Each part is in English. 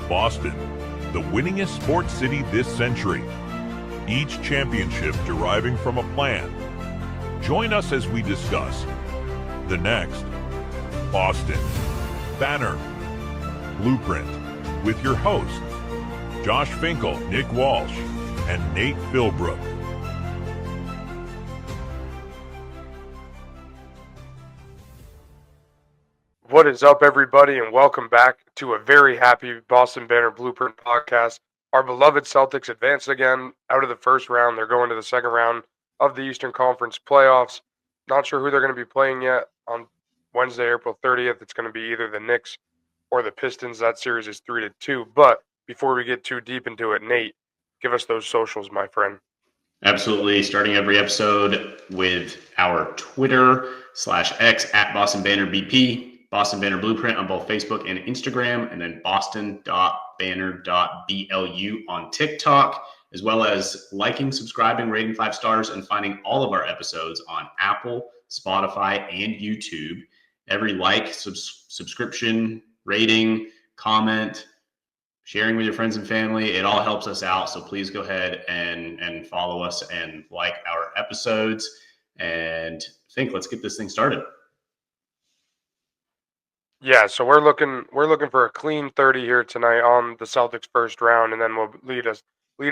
Boston, the winningest sports city this century. Each championship deriving from a plan. Join us as we discuss the next Boston Banner Blueprint with your hosts, Josh Finkel, Nick Walsh, and Nate Philbrook. What is up, everybody, and welcome back to a very happy Boston Banner Blueprint podcast. Our beloved Celtics advanced again out of the first round. They're going to the second round of the Eastern Conference playoffs. Not sure who they're going to be playing yet on Wednesday, April 30th. It's going to be either the Knicks or the Pistons. That series is 3-2. But before we get too deep into it, Nate, give us those socials, my friend. Absolutely. Starting every episode with our Twitter/X at Boston Banner BP, Boston Banner Blueprint on both Facebook and Instagram, and then boston.banner.blu on TikTok, as well as liking, subscribing, rating 5 stars, and finding all of our episodes on Apple, Spotify, and YouTube. Every like, subscription, rating, comment, sharing with your friends and family, it all helps us out. So please go ahead and follow us and like our episodes. And let's get this thing started. Yeah, so we're looking for a clean 30 here tonight on the Celtics first round, and then we'll lead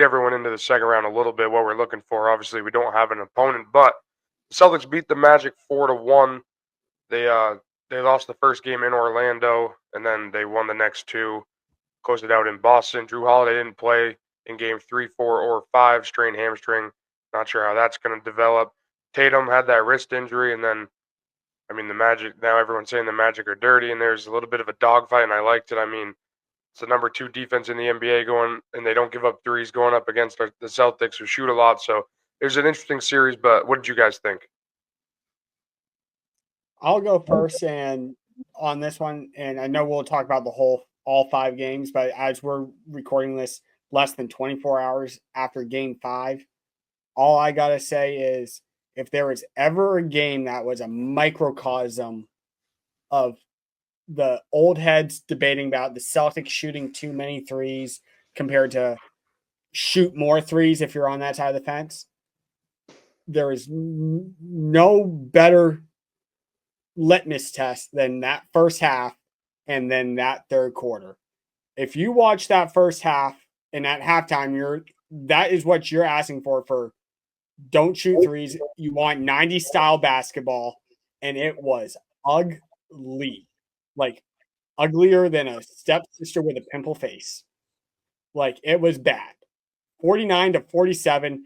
everyone into the second round a little bit. What we're looking for, obviously, we don't have an opponent, but the Celtics beat the Magic 4-1. They lost the first game in Orlando, and then they won the next two. Closed it out in Boston. Drew Holiday didn't play in game 3, 4, or 5, strained hamstring. Not sure how that's going to develop. Tatum had that wrist injury, and then, I mean, the Magic, now everyone's saying the Magic are dirty, and there's a little bit of a dogfight, and I liked it. I mean, it's the number 2 defense in the NBA going, and they don't give up threes going up against the Celtics who shoot a lot. So it was an interesting series, but what did you guys think? I'll go first and on this one, and I know we'll talk about all 5 games, but as we're recording this less than 24 hours after game 5, all I got to say is if there was ever a game that was a microcosm of the old heads debating about the Celtics shooting too many threes compared to shoot more threes if you're on that side of the fence, there is no better litmus test than that first half and then that third quarter. If you watch that first half and at halftime, that is what you're asking for don't shoot threes. You want 90s style basketball, and it was ugly. Like uglier than a stepsister with a pimple face. Like it was bad. 49-47.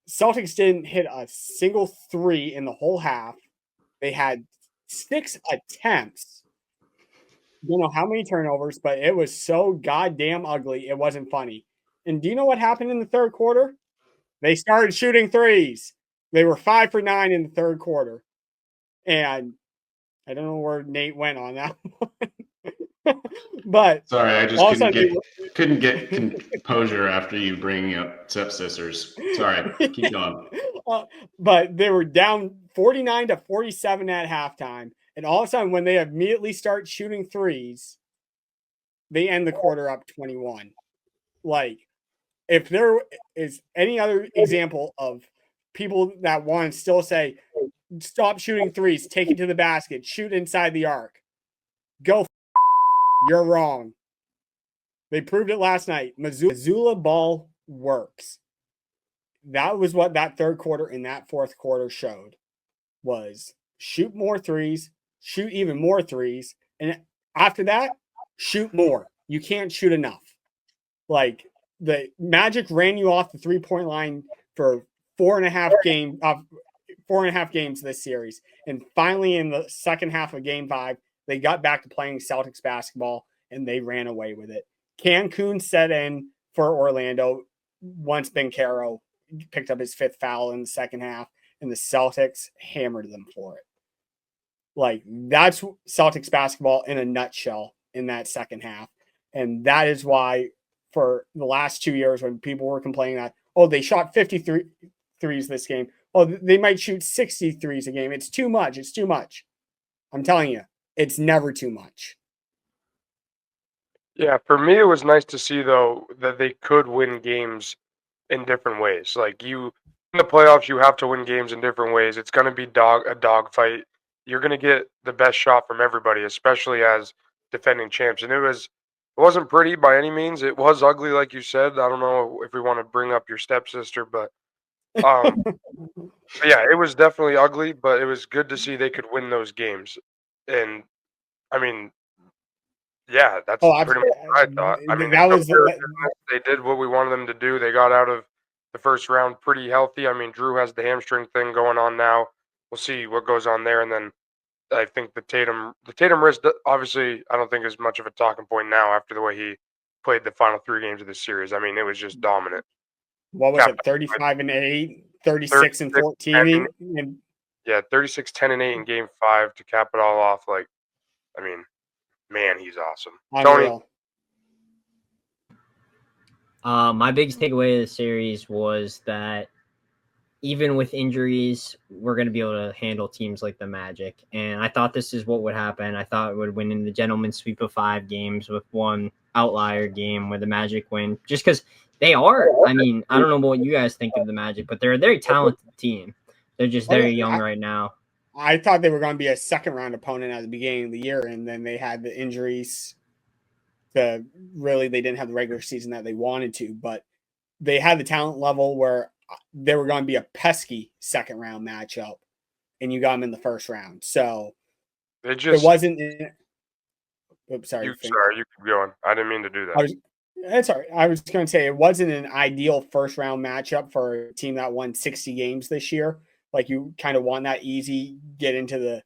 Celtics didn't hit a single three in the whole half. They had 6 attempts. Don't know how many turnovers, but it was so goddamn ugly. It wasn't funny. And do you know what happened in the third quarter? They started shooting threes. They were 5 for 9 in the third quarter. And I don't know where Nate went on that one. But sorry, I just couldn't get composure after you bringing up stepsisters. Sorry, keep going. But they were down 49-47 at halftime. And all of a sudden, when they immediately start shooting threes, they end the quarter up 21. Like, if there is any other example of people that want to still say, stop shooting threes, take it to the basket, shoot inside the arc, go, you're wrong. They proved it last night. Missoula ball works. That was what that third quarter and that fourth quarter showed, was shoot more threes, shoot even more threes, and after that, shoot more. You can't shoot enough. Like, the Magic ran you off the 3-point line for 4.5 games this series. And finally, in the second half of game 5, they got back to playing Celtics basketball, and they ran away with it. Cancun set in for Orlando once Banchero picked up his 5th foul in the second half, and the Celtics hammered them for it. Like, that's Celtics basketball in a nutshell in that second half. And that is why for the last 2 years when people were complaining that, oh, they shot 53 threes this game. Oh, they might shoot 60 threes a game. It's too much. It's too much. I'm telling you, it's never too much. Yeah, for me, it was nice to see though that they could win games in different ways. Like you in the playoffs, you have to win games in different ways. It's going to be a dog fight. You're going to get the best shot from everybody, especially as defending champs. And it wasn't pretty by any means. It was ugly, like you said. I don't know if we want to bring up your stepsister, um, but yeah, it was definitely ugly. But it was good to see they could win those games. And I mean, yeah, that's Oh, pretty much what I thought. I mean, they that took was care of business. They did what we wanted them to do. They got out of the first round pretty healthy. I mean, Drew has the hamstring thing going on now. We'll see what goes on there, and then I think the Tatum wrist, obviously, I don't think is much of a talking point now after the way he played the final 3 games of the series. I mean, it was just dominant. what was Capped it, off with 35-8, 36 and 36, 10, 14, and yeah, 36, 10, and 8 in Game 5 to cap it all off. Like, I mean, man, he's awesome. Tony, unreal. My biggest takeaway of the series was that even with injuries, we're going to be able to handle teams like the Magic. And I thought this is what would happen. I thought it would win in the gentleman's sweep of 5 games with one outlier game where the Magic win. Just because they are. I mean, I don't know what you guys think of the Magic, but they're a very talented team. They're just very young right now. I thought they were going to be a second round opponent at the beginning of the year, and then they had the injuries. They didn't have the regular season that they wanted to, but they had the talent level where they were going to be a pesky second round matchup, and you got them in the first round. So it it wasn't. Oops, sorry. you keep going. I didn't mean to do that. That's all right. I was going to say it wasn't an ideal first round matchup for a team that won 60 games this year. Like you kind of want that easy, get into the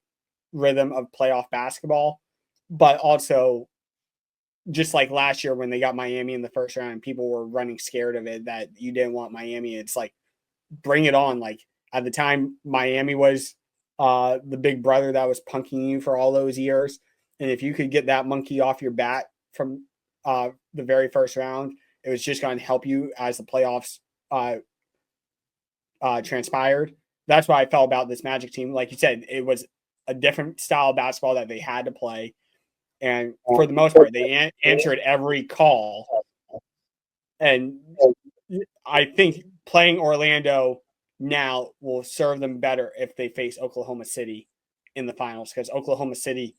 rhythm of playoff basketball, but also just like last year when they got Miami in the first round and people were running scared of it that you didn't want Miami. It's like, bring it on. Like at the time, Miami was the big brother that was punking you for all those years. And if you could get that monkey off your bat from the very first round, it was just going to help you as the playoffs transpired. That's why I felt about this Magic team. Like you said, it was a different style of basketball that they had to play. And for the most part, they answered every call. And I think playing Orlando now will serve them better if they face Oklahoma City in the finals, because Oklahoma City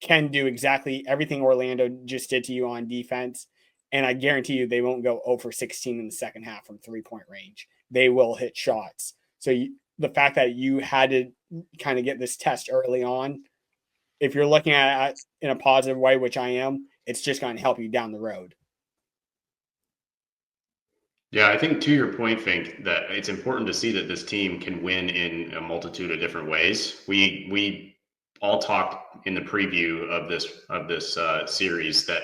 can do exactly everything Orlando just did to you on defense. And I guarantee you they won't go 0 for 16 in the second half from 3-point range. They will hit shots. So the fact that you had to kind of get this test early on, if you're looking at it in a positive way, which I am, it's just going to help you down the road. Yeah, I think to your point, Fink, that it's important to see that this team can win in a multitude of different ways. We all talked in the preview of this series that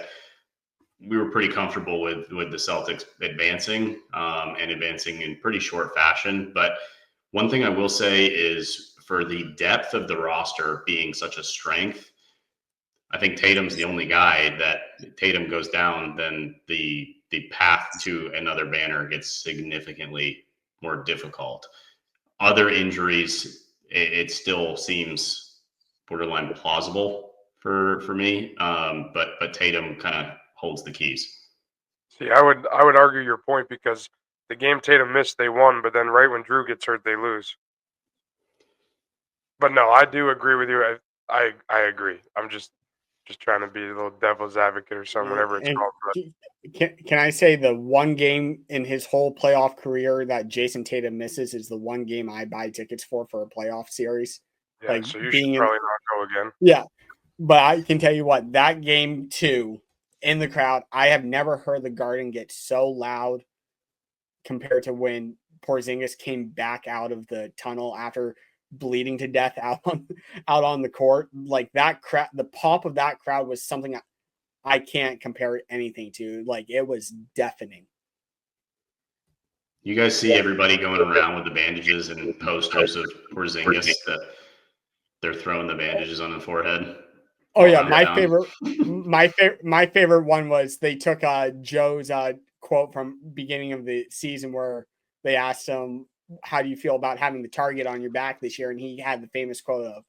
we were pretty comfortable with the Celtics advancing and advancing in pretty short fashion. But one thing I will say is for the depth of the roster being such a strength, I think Tatum's the only guy that Tatum goes down, then the path to another banner gets significantly more difficult. Other injuries, it still seems borderline plausible for me, but Tatum kind of holds the keys. See, I would argue your point because the game Tatum missed, they won, but then right when Drew gets hurt, they lose. But no, I do agree with you. I agree. I'm just trying to be a little devil's advocate or something, whatever it's And called. But can I say the one game in his whole playoff career that Jason Tatum misses is the one game I buy tickets for a playoff series? yeah, Like so you being should probably not go again. yeah. But I can tell you what, that game 2 in the crowd, I have never heard the Garden get so loud compared to when Porzingis came back out of the tunnel after bleeding to death out on the court. Like that crowd, the pop of that crowd was something I can't compare anything to. Like it was deafening. You guys see everybody going around with the bandages and posters of Porzingis that they're throwing the bandages on the forehead. Oh yeah, my favorite one was they took Joe's quote from beginning of the season where they asked him, "How do you feel about having the target on your back this year?" And he had the famous quote of,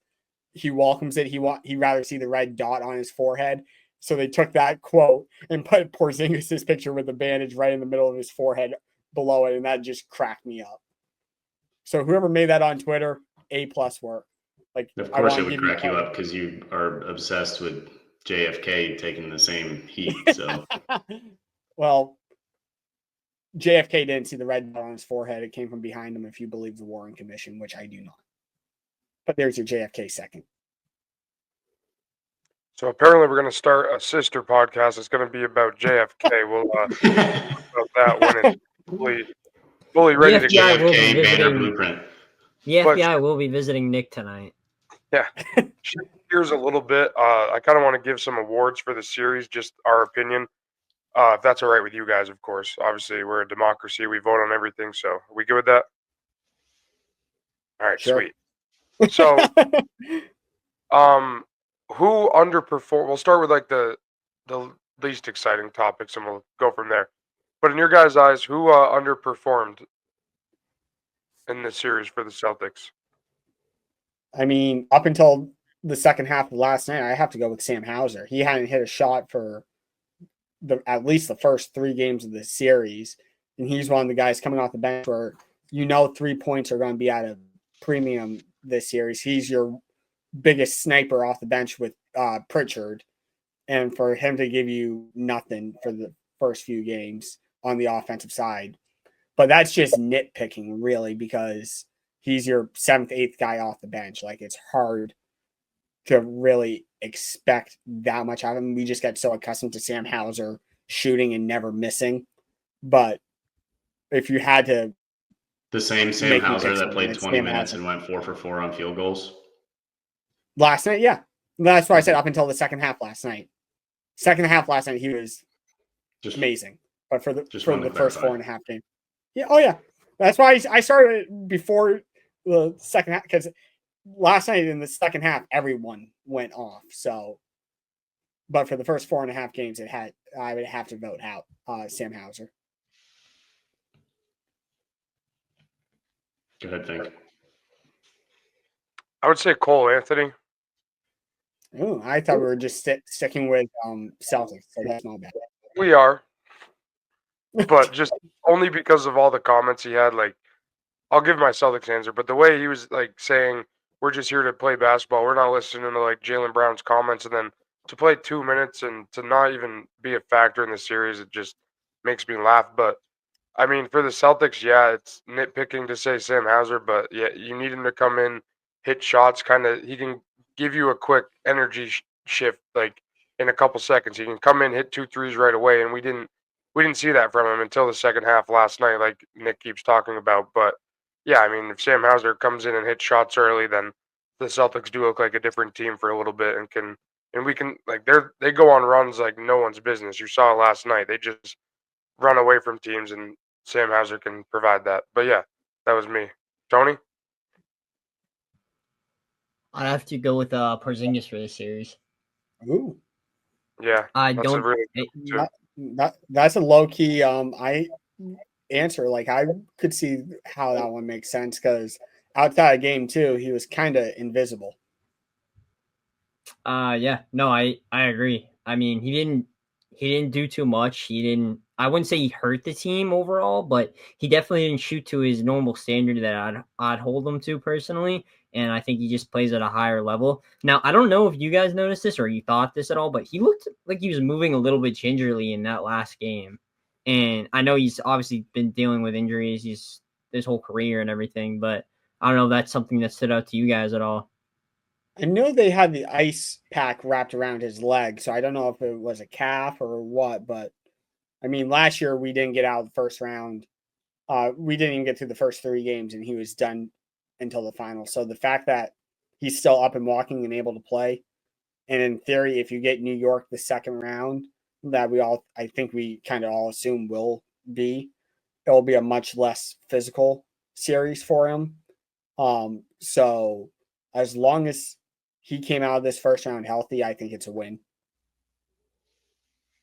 "He welcomes it. He'd rather see the red dot on his forehead." So they took that quote and put Porzingis' picture with the bandage right in the middle of his forehead below it, and that just cracked me up. So whoever made that on Twitter, A+ work. Like, Of I course, want it to would give you crack you credit. up because you are obsessed with JFK taking the same heat. So Well, JFK didn't see the red dot on his forehead. It came from behind him, if you believe the Warren Commission, which I do not. But there's your JFK second. So apparently we're going to start a sister podcast. It's going to be about JFK. We'll about that when it's fully ready to go. FBI will be JFK banner visiting. blueprint. The But- FBI will be visiting Nick tonight. Yeah. Shift gears a little bit. I kind of want to give some awards for the series, just our opinion. If that's all right with you guys, of course. Obviously, we're a democracy. We vote on everything. So are we good with that? All right, Sure. sweet. So, who underperformed? We'll start with like the least exciting topics, and we'll go from there. But in your guys' eyes, who underperformed in this series for the Celtics? I mean, up until the second half of last night, I have to go with Sam Hauser. He hadn't hit a shot for at least the first 3 games of the series, and he's one of the guys coming off the bench where 3 points are going to be at a premium this series. He's your biggest sniper off the bench with Pritchard, and for him to give you nothing for the first few games on the offensive side. But that's just nitpicking, really, because he's your 7th, 8th guy off the bench. Like, it's hard to really expect that much out of him. We just get so accustomed to Sam Hauser shooting and never missing. But if you had to, The same Sam Make me Hauser pick that someone, played it's 20 Sam minutes Hauser. and went 4 for 4 on field goals. last night, yeah. That's why I said up until the second half last night. Second half last night, he was Just amazing. But for the Just wanted to first clarify. 4.5 games. Yeah, oh yeah. That's why I started it before the second half, because last night in the second half, everyone went off. So, but for the first 4.5 games, I would have to vote out Sam Hauser. Go ahead, think. I would say Cole Anthony. Ooh, I thought we were just sticking with Celtics, so that's not bad. We are, but just only because of all the comments he had. Like, I'll give my Celtics answer, but the way he was like saying, "We're just here to play basketball. We're not listening to like Jaylen Brown's comments," and then to play 2 minutes and to not even be a factor in the series, it just makes me laugh. But I mean, for the Celtics, yeah, it's nitpicking to say Sam Hauser, but yeah, you need him to come in, hit shots, kind of. He can give you a quick energy shift, like in a couple seconds. He can come in, hit 2 threes right away, and we didn't see that from him until the second half last night, like Nick keeps talking about. But yeah, I mean, if Sam Hauser comes in and hits shots early, then the Celtics do look like a different team for a little bit, and we can like they go on runs like no one's business. You saw it last night. They just run away from teams, and Sam Hauser can provide that. But yeah, that was me. Tony? I'd have to go with Porzingis for this series. Ooh, Yeah, I that's a don't. really good it- one, too. that's a low key I answer. Like, I could see how that one makes sense, because outside of game 2, he was kind of invisible. Yeah, no, I agree. I mean, he didn't do too much. I wouldn't say he hurt the team overall, but he definitely didn't shoot to his normal standard that I'd hold him to personally. And I think he just plays at a higher level. Now, I don't know if you guys noticed this or you thought this at all, but he looked like he was moving a little bit gingerly in that last game. And I know he's obviously been dealing with injuries his whole career and everything, but I don't know if that's something that stood out to you guys at all. I know they had the ice pack wrapped around his leg, so I don't know if it was a calf or what, but I mean, last year we didn't get out of the first round. We didn't even get through the first 3 games, and he was done until the final. So the fact that he's still up and walking and able to play, and in theory, if you get New York the second round, that I think we kind of all assume it'll be a much less physical series for him. So as long as he came out of this first round healthy, I think it's a win.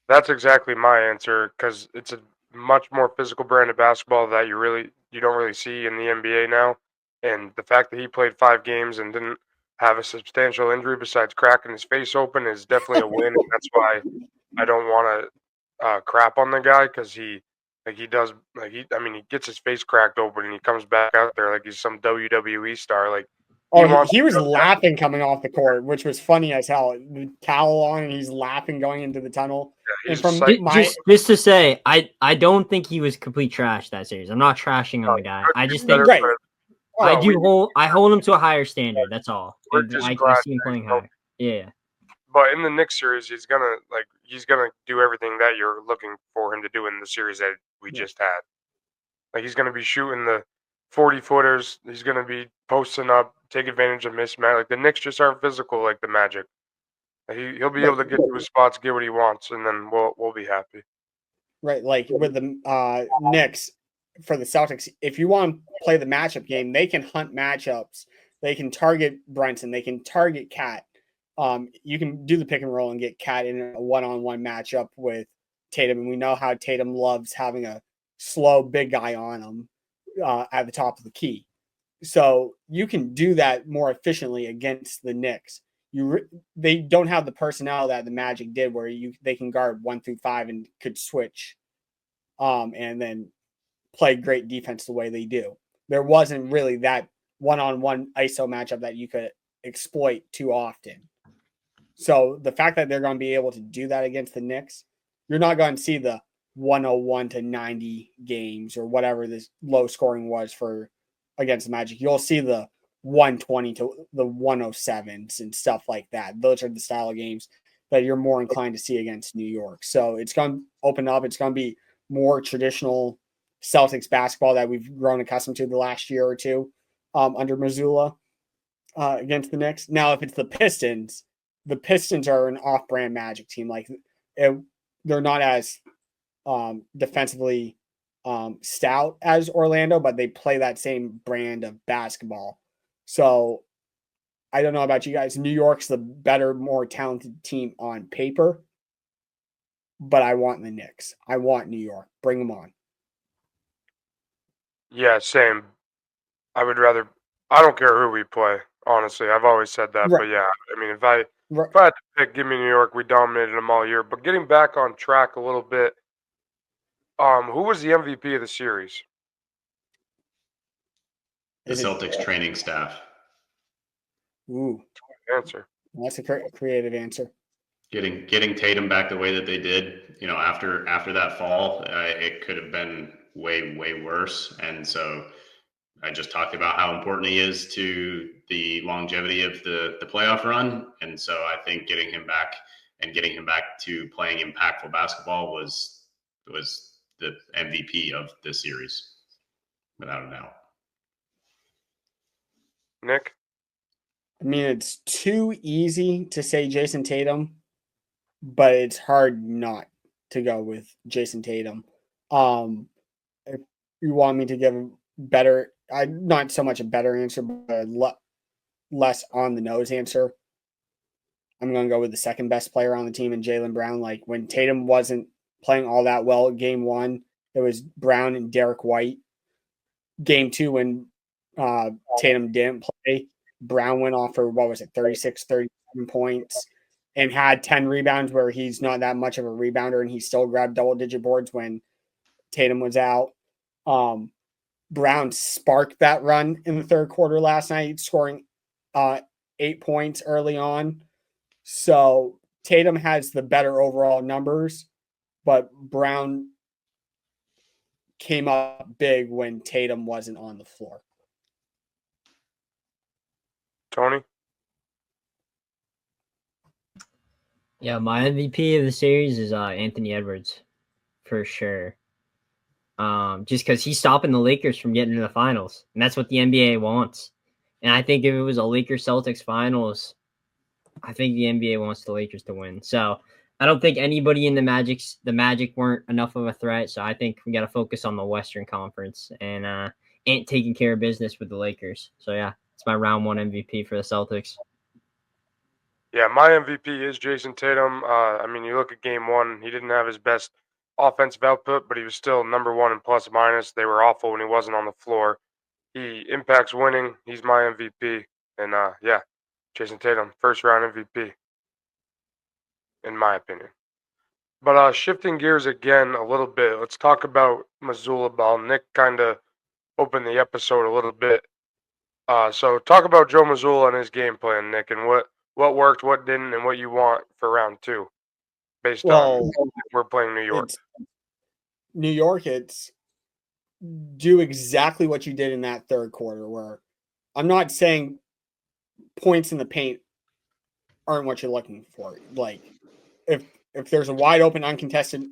That's exactly my answer because it's a much more physical brand of basketball that you don't really see in the NBA now. And the fact that he played 5 games and didn't have a substantial injury besides cracking his face open is definitely a win. And that's why I don't want to crap on the guy because he does he gets his face cracked open and he comes back out there like he's some WWE star. Like he Oh, wants he to was go down. laughing coming off the court, which was funny as hell. The towel on, and he's laughing going into the tunnel. Yeah, And he's a from psych. Just to say, I don't think he was complete trash that series. I'm not trashing on the guy. I just think Right. I No, I hold him to a higher standard. That's all. we're just I glad see him that playing he's healthy. higher. Yeah. But in the Knicks series, he's gonna do everything that you're looking for him to do in the series that we just had. Like he's gonna be shooting the 40-footers. He's gonna be posting up, take advantage of mismatch. Like the Knicks just aren't physical like the Magic. He'll be able to get to his spots, get what he wants, and then we'll be happy. Right, like with the Knicks for the Celtics, if you want to play the matchup game, they can hunt matchups. They can target Brunson. They can target Cat. You can do the pick and roll and get Cat in a one-on-one matchup with Tatum, and we know how Tatum loves having a slow big guy on him at the top of the key. So you can do that more efficiently against the Knicks. They don't have the personnel that the Magic did, where they can guard 1 through 5 and could switch, and then play great defense the way they do. There wasn't really that one-on-one ISO matchup that you could exploit too often. So the fact that they're going to be able to do that against the Knicks, you're not going to see the 101 to 90 games or whatever this low scoring was for against the Magic. You'll see the 120 to the 107s and stuff like that. Those are the style of games that you're more inclined to see against New York. So it's going to open up. It's going to be more traditional Celtics basketball that we've grown accustomed to the last year or two under Missoula against the Knicks. Now, if it's the Pistons are an off-brand Magic team. Like they're not as defensively stout as Orlando, but they play that same brand of basketball. So I don't know about you guys. New York's the better, more talented team on paper, but I want the Knicks. I want New York. Bring them on. Yeah, same. I would rather. I don't care who we play. Honestly, I've always said that. But Right. yeah, I mean, if I Right. had to pick, give me New York. We dominated them all year. But getting back on track a little bit, who was the MVP of the series? The Celtics training staff. Ooh, Answer. that's a creative answer. Getting Tatum back the way that they did, after that fall, it could have been way worse. And so I just talked about how important he is to the longevity of the playoff run. And so I think getting him back to playing impactful basketball was the MVP of this series, without a doubt. Nick? I mean, it's too easy to say Jason Tatum, but it's hard not to go with Jason Tatum. If you want me to give a better, not so much a better answer, but a less on the nose answer, I'm going to go with the second best player on the team in Jaylen Brown. Like when Tatum wasn't playing all that well game one, it was Brown and Derek White. Game two, when Tatum didn't play, Brown went off for 36, 37 points and had 10 rebounds, where he's not that much of a rebounder and he still grabbed double-digit boards when Tatum was out. Brown sparked that run in the third quarter last night, scoring 8 points early on. So Tatum has the better overall numbers, but Brown came up big when Tatum wasn't on the floor. Tony? Yeah, my MVP of the series is Anthony Edwards, for sure. Just because he's stopping the Lakers from getting to the finals, and that's what the NBA wants. And I think if it was a Lakers Celtics finals, I think the NBA wants the Lakers to win. So I don't think anybody in the Magic weren't enough of a threat. So I think we got to focus on the Western Conference and ain't taking care of business with the Lakers. So yeah, it's my round one MVP for the Celtics. Yeah, my MVP is Jason Tatum. I mean, you look at game one, he didn't have his best offensive output, but he was still number one in plus minus. They were awful when he wasn't on the floor. He impacts winning. He's my MVP. And yeah, Jason Tatum, first round MVP, in my opinion. But shifting gears again a little bit, let's talk about Missoula ball. Nick kind of opened the episode a little bit. So talk about Joe Missoula and his game plan, Nick, and what worked, what didn't, and what you want for round 2, based on we're playing New York. It's New York. It's do exactly what you did in that third quarter. Where I'm not saying points in the paint aren't what you're looking for. Like if there's a wide open uncontested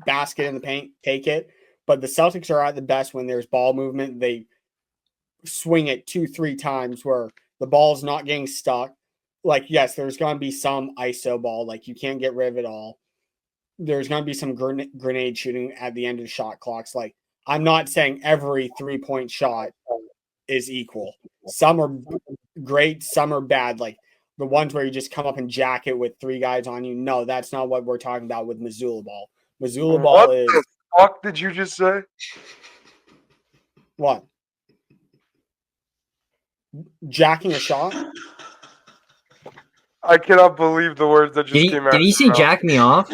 basket in the paint, take it. But the Celtics are at the best when there's ball movement. They swing it 2-3 times where the ball's not getting stuck. Like, yes, there's going to be some ISO ball. Like, you can't get rid of it all. There's going to be some grenade shooting at the end of the shot clocks. Like, I'm not saying every 3-point shot is equal. Some are great, some are bad. Like, the ones where you just come up and jack it with 3 guys on you. No, that's not what we're talking about with Missoula ball. Missoula ball What is... the fuck did you just say? What? Jacking a shot? I cannot believe the words that just came out. Did he say jack me off?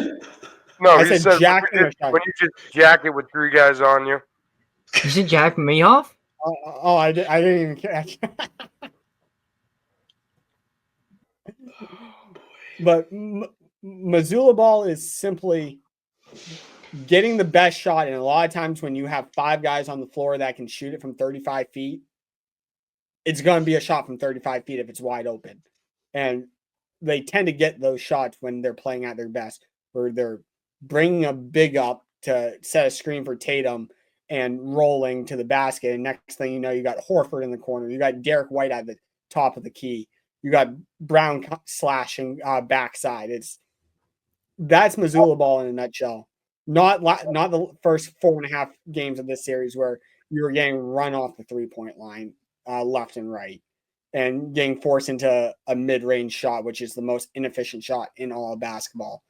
No, I he said said jacking a shot. when you just jack it with 3 guys on you. You said jack me off? I didn't even catch. But Missoula ball is simply getting the best shot. And a lot of times when you have 5 guys on the floor that can shoot it from 35 feet, it's going to be a shot from 35 feet if it's wide open. And they tend to get those shots when they're playing at their best, where they're bringing a big up to set a screen for Tatum and rolling to the basket. And next thing you know, you got Horford in the corner. You got Derek White at the top of the key. You got Brown slashing backside. That's Missoula ball in a nutshell. Not the first 4.5 games of this series where you were getting run off the 3-point line left and right and getting forced into a mid-range shot, which is the most inefficient shot in all of basketball.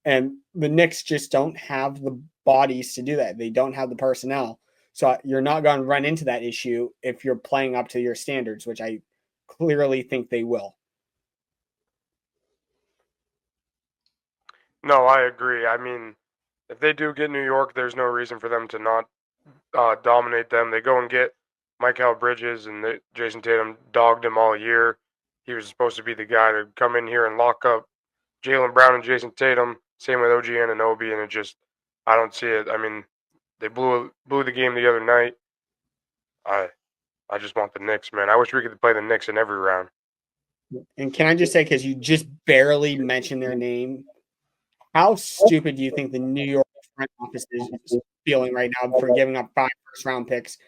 And the Knicks just don't have the bodies to do that. They don't have the personnel. So you're not going to run into that issue if you're playing up to your standards, which I clearly think they will. No, I agree. I mean, if they do get New York, there's no reason for them to not dominate them. They go and get Mikal Bridges, and Jason Tatum dogged him all year. He was supposed to be the guy to come in here and lock up Jaylen Brown and Jason Tatum. Same with OG Anunoby, and I don't see it. I mean, they blew the game the other night. I just want the Knicks, man. I wish we could play the Knicks in every round. And can I just say, because you just barely mentioned their name, how stupid do you think the New York front office is feeling right now for giving up 5 first-round picks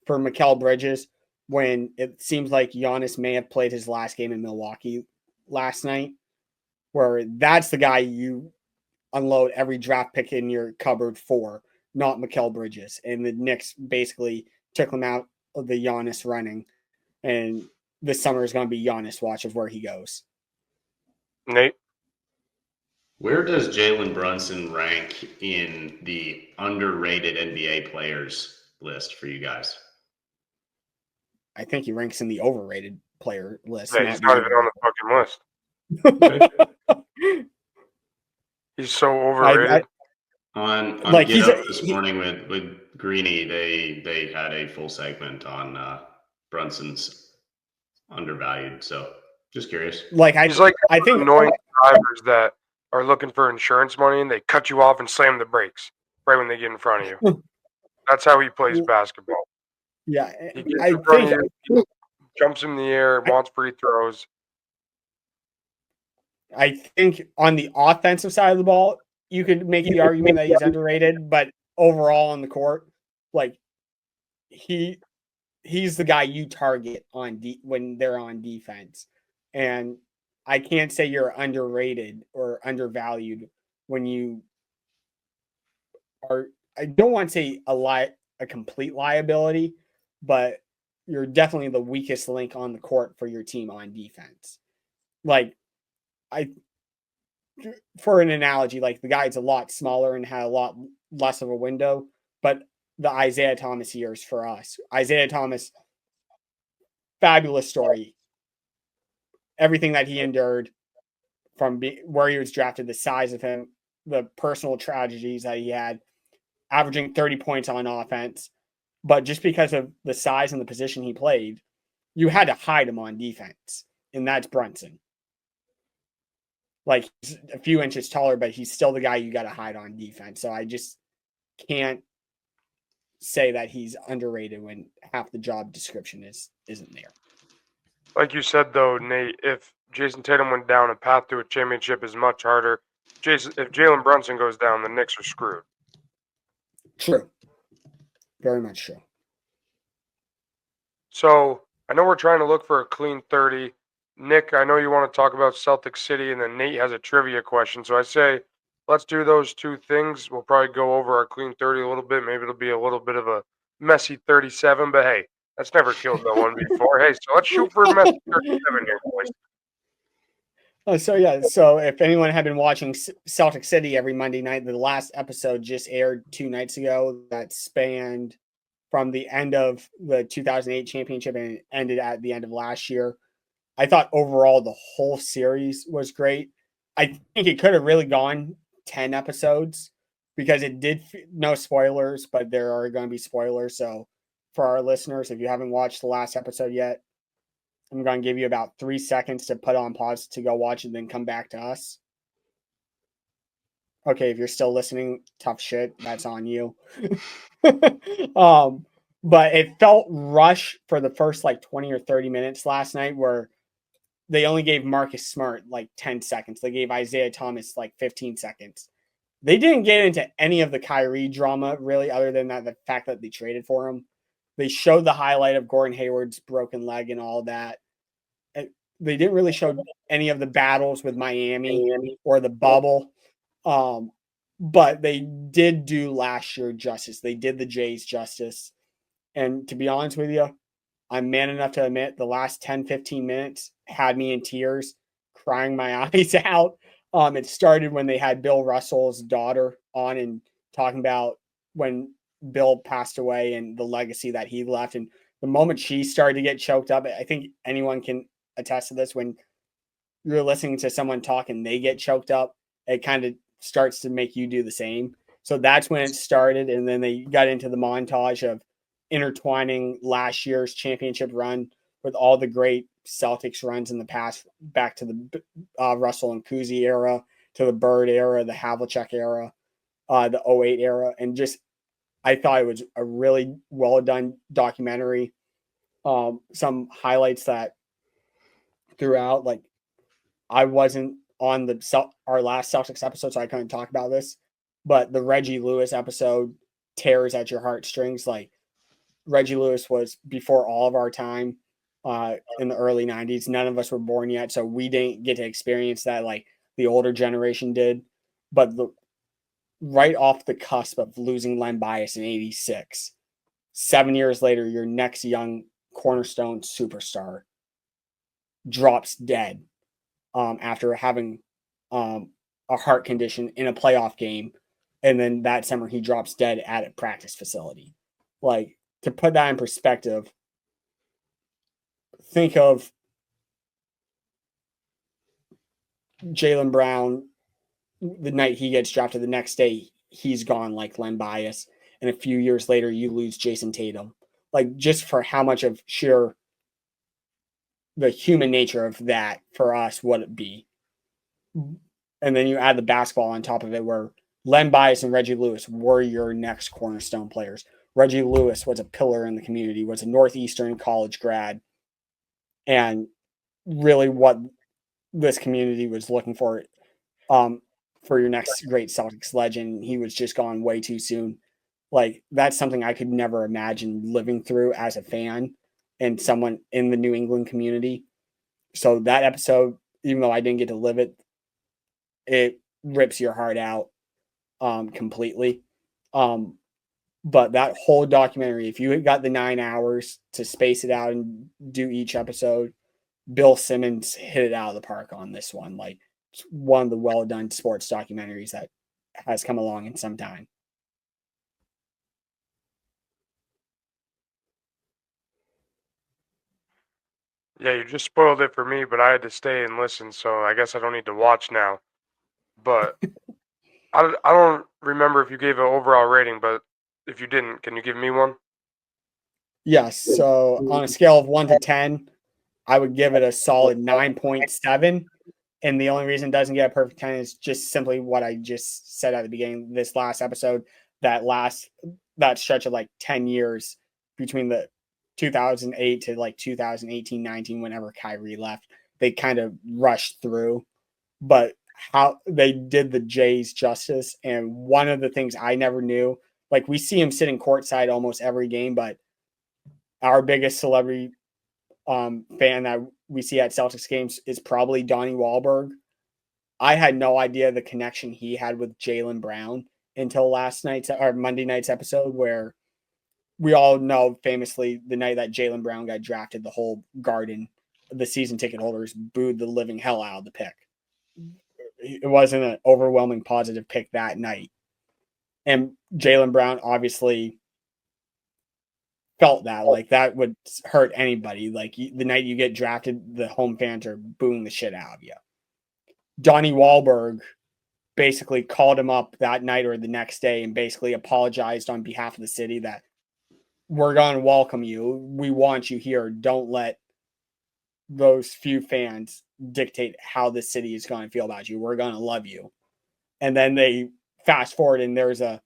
for Mikal Bridges when it seems like Giannis may have played his last game in Milwaukee last night, where that's the guy you unload every draft pick in your cupboard for, not Mikal Bridges. And the Knicks basically took him out of the Giannis running, and this summer is going to be Giannis watch of where he goes. Nate? Where does Jalen Brunson rank in the underrated NBA players list for you guys? I think he ranks in the overrated player list. Yeah, he's not even on the fucking list. He's so overrated. On like Get Up this morning with Greeny, they had a full segment on Brunson's undervalued. So just curious. He's like I think annoying drivers that are looking for insurance money and they cut you off and slam the brakes right when they get in front of you. That's how he plays basketball. Yeah, he gets in front of you, jumps in the air, wants free throws. I think on the offensive side of the ball, you could make the argument that he's underrated, but overall on the court, like he's the guy you target on when they're on defense. And I can't say you're underrated or undervalued when you are. I don't want to say a complete liability, but you're definitely the weakest link on the court for your team on defense. Like, for an analogy, like the guy's a lot smaller and had a lot less of a window, but the Isaiah Thomas years for us. Isaiah Thomas, fabulous story. everything that he endured from where he was drafted, the size of him, the personal tragedies that he had, averaging 30 points on offense. But just because of the size and the position he played, you had to hide him on defense. And that's Brunson. Like, he's a few inches taller, but he's still the guy you got to hide on defense. So I just can't say that he's underrated when half the job description isn't there. Like you said, though, Nate, if Jason Tatum went down, a path to a championship is much harder. If Jalen Brunson goes down, the Knicks are screwed. True. Very much true. So I know we're trying to look for a clean 30. Nick, I know you want to talk about Celtic City, and then Nate has a trivia question. So I say let's do those two things. We'll probably go over our clean 30 a little bit. Maybe it'll be a little bit of a messy 37, but hey, that's never killed no one before. Hey, so let's shoot for a messy 37 here, boys. So if anyone had been watching Celtic City every Monday night, the last episode just aired 2 nights ago that spanned from the end of the 2008 championship and it ended at the end of last year. I thought overall the whole series was great. I think it could have really gone 10 episodes because it did, no spoilers, but there are going to be spoilers. So for our listeners, if you haven't watched the last episode yet, I'm going to give you about 3 seconds to put on pause to go watch it, then come back to us. Okay, if you're still listening, tough shit. That's on you. But it felt rushed for the first like 20 or 30 minutes last night where they only gave Marcus Smart like 10 seconds. They gave Isaiah Thomas like 15 seconds. They didn't get into any of the Kyrie drama really, other than the fact that they traded for him. They showed the highlight of Gordon Hayward's broken leg and all that. They didn't really show any of the battles with Miami or the bubble. But they did do last year justice. They did the Jays justice. And to be honest with you, I'm man enough to admit the last 10, 15 minutes had me in tears, crying my eyes out. It started when they had Bill Russell's daughter on and talking about when Bill passed away and the legacy that he left. And the moment she started to get choked up, I think anyone can attest to this. When you're listening to someone talk and they get choked up, it kind of starts to make you do the same. So that's when it started. And then they got into the montage of intertwining last year's championship run with all the great Celtics runs in the past, back to the Russell and Kuzi era, to the Bird era, the Havlicek era, the 08 era. And just, I thought it was a really well done documentary. Some highlights that throughout, like, I wasn't on our last Celtics episode, so I couldn't talk about this, but the Reggie Lewis episode tears at your heartstrings. Like, Reggie Lewis was before all of our time in the early 90s. None of us were born yet, so we didn't get to experience that like the older generation did. But right off the cusp of losing Len Bias in 86, 7 years later, your next young cornerstone superstar drops dead after having a heart condition in a playoff game. And then that summer, he drops dead at a practice facility. Like, to put that in perspective, think of Jaylen Brown the night he gets drafted. The next day, he's gone like Len Bias. And a few years later, you lose Jason Tatum. Like, just for how much of sheer the human nature of that for us would it be? And then you add the basketball on top of it, where Len Bias and Reggie Lewis were your next cornerstone players. Reggie Lewis was a pillar in the community, was a Northeastern college grad, and really what this community was looking for your next great Celtics legend. He was just gone way too soon. Like, that's something I could never imagine living through as a fan and someone in the New England community. So that episode, even though I didn't get to live it, it rips your heart out completely. But that whole documentary, if you got the 9 hours to space it out and do each episode, Bill Simmons hit it out of the park on this one. Like, it's one of the well done sports documentaries that has come along in some time. Yeah, you just spoiled it for me, but I had to stay and listen, so I guess I don't need to watch now. But I don't remember if you gave an overall rating, but if you didn't, can you give me one? Yes. So on a scale of 1 to 10, I would give it a solid 9.7. And the only reason it doesn't get a perfect 10 is just simply what I just said at the beginning. This last episode, that stretch of like 10 years between the 2008 to like 2018-19, whenever Kyrie left, they kind of rushed through. But how they did the Jays justice. And one of the things I never knew, like we see him sitting courtside almost every game, but our biggest celebrity fan that we see at Celtics games is probably Donnie Wahlberg. I had no idea the connection he had with Jaylen Brown until last night's or Monday night's episode, where we all know famously the night that Jaylen Brown got drafted, the whole garden, the season ticket holders booed the living hell out of the pick. It wasn't an overwhelming positive pick that night. And Jaylen Brown obviously felt that, like that would hurt anybody. Like the night you get drafted, the home fans are booing the shit out of you. Donnie Wahlberg basically called him up that night or the next day and basically apologized on behalf of the city that we're going to welcome you. We want you here. Don't let those few fans dictate how the city is going to feel about you. We're going to love you. And then they fast forward and there's a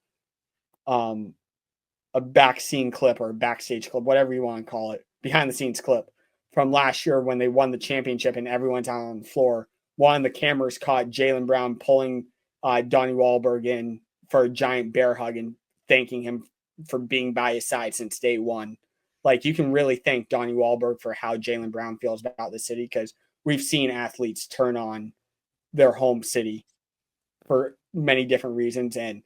back scene clip or a backstage clip, whatever you want to call it, behind the scenes clip from last year when they won the championship and everyone's out on the floor. One of the cameras caught Jaylen Brown pulling Donnie Wahlberg in for a giant bear hug and thanking him for being by his side since day one. Like you can really thank Donnie Wahlberg for how Jaylen Brown feels about the city, because we've seen athletes turn on their home city for many different reasons. And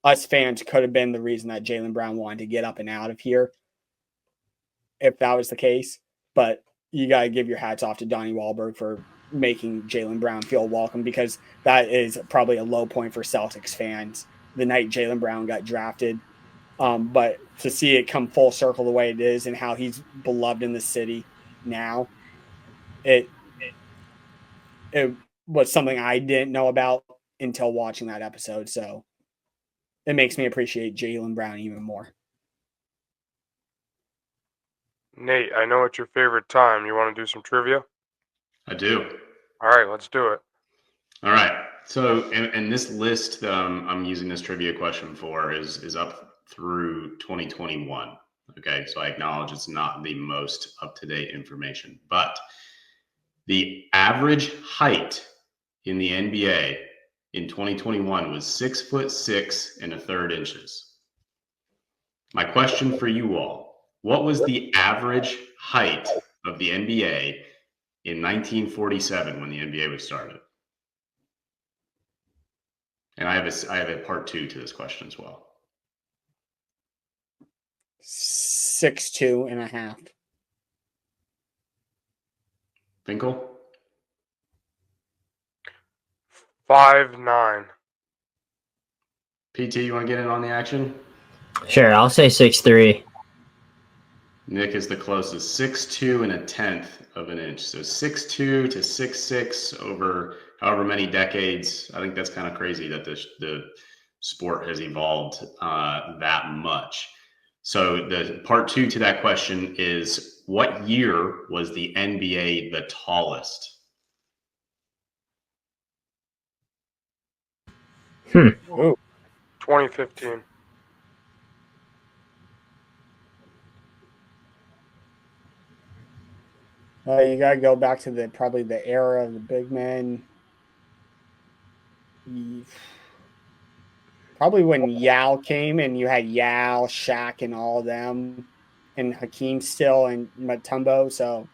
us fans could have been the reason that Jaylen Brown wanted to get up and out of here if that was the case. But you got to give your hats off to Donnie Wahlberg for making Jaylen Brown feel welcome, because that is probably a low point for Celtics fans the night Jaylen Brown got drafted. But to see it come full circle the way it is and how he's beloved in the city now, it was something I didn't know about until watching that episode. So it makes me appreciate Jaylen Brown even more. Nate, I know it's your favorite time. You want to do some trivia? I do. All right, let's do it. All right. So, and this list that I'm using this trivia question for is up through 2021. Okay. So I acknowledge it's not the most up-to-date information, but the average height in the NBA in 2021 was 6'6" and a third inches. My question for you all: what was the average height of the NBA in 1947 when the NBA was started? And I have a part two to this question as well. 6'2.5". Finkel? 5'9". PT, you want to get in on the action? Sure, I'll say 6'3". Nick is the closest, 6'2" and a tenth of an inch. So 6'2" to 6'6" over however many decades. I think that's kind of crazy that the sport has evolved that much. So the part two to that question is, what year was the NBA the tallest? 2015. You got to go back to probably the era of the big men. Probably when Yao came and you had Yao, Shaq, and all of them, and Hakeem still and Mutombo. So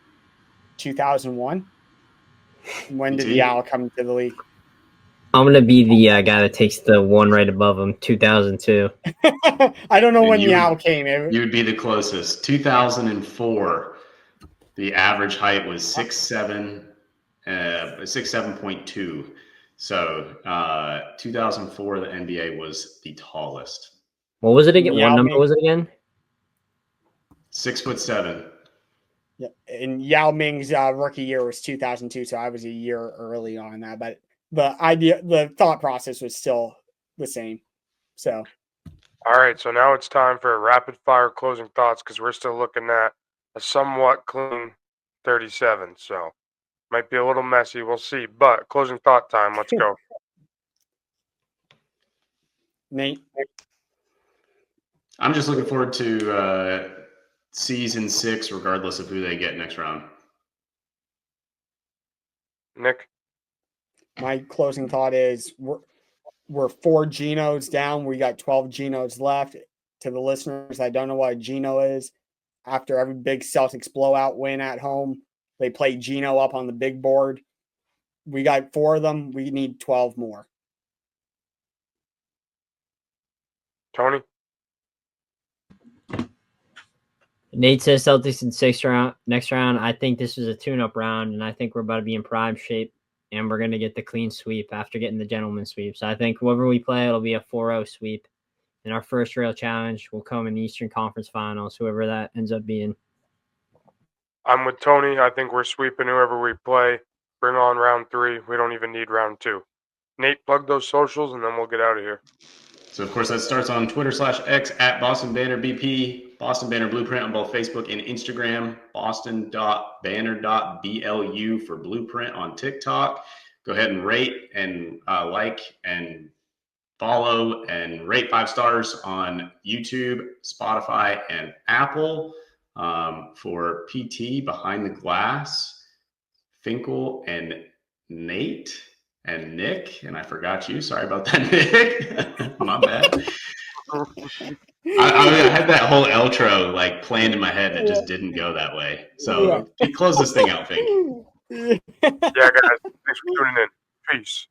2001. When did Yao come to the league? I'm going to be the guy that takes the one right above him, 2002. I don't know when Yao came. You would be the closest. 2004. The average height was 6'7.2". So 2004, the NBA was the tallest. What was it again? What number was it again? 6'7". Yeah, and Yao Ming's rookie year was 2002, so I was a year early on that. But the thought process was still the same. So, All right, so now it's time for rapid fire closing thoughts because we're still looking at a somewhat clean 37. So might be a little messy. We'll see. But closing thought time. Let's go. Nate, I'm just looking forward to season 6, regardless of who they get next round. Nick. my closing thought is we're 4 Genos down. We got 12 Genos left. To the listeners, I don't know what a Geno is. After every big Celtics blowout win at home, they play Geno up on the big board. We got 4 of them. We need 12 more. Tony. Nate says Celtics in next round. I think this is a tune-up round, and I think we're about to be in prime shape, and we're going to get the clean sweep after getting the gentleman sweep. So I think whoever we play, it'll be a 4-0 sweep. And our first real challenge will come in the Eastern Conference Finals, whoever that ends up being. I'm with Tony. I think we're sweeping whoever we play. Bring on round 3. We don't even need round 2. Nate, plug those socials, and then we'll get out of here. So, of course, that starts on Twitter/X at Boston Banner BP, Boston Banner Blueprint on both Facebook and Instagram, boston.banner.blu for Blueprint on TikTok. Go ahead and rate and like and follow and rate 5 stars on YouTube, Spotify, and Apple. For PT Behind the Glass, Finkel and Nate and Nick, and I forgot you. Sorry about that, Nick. My bad. I had that whole outro like planned in my head, and it just didn't go that way. So close this thing out, Fink. Yeah, guys. Thanks for tuning in. Peace.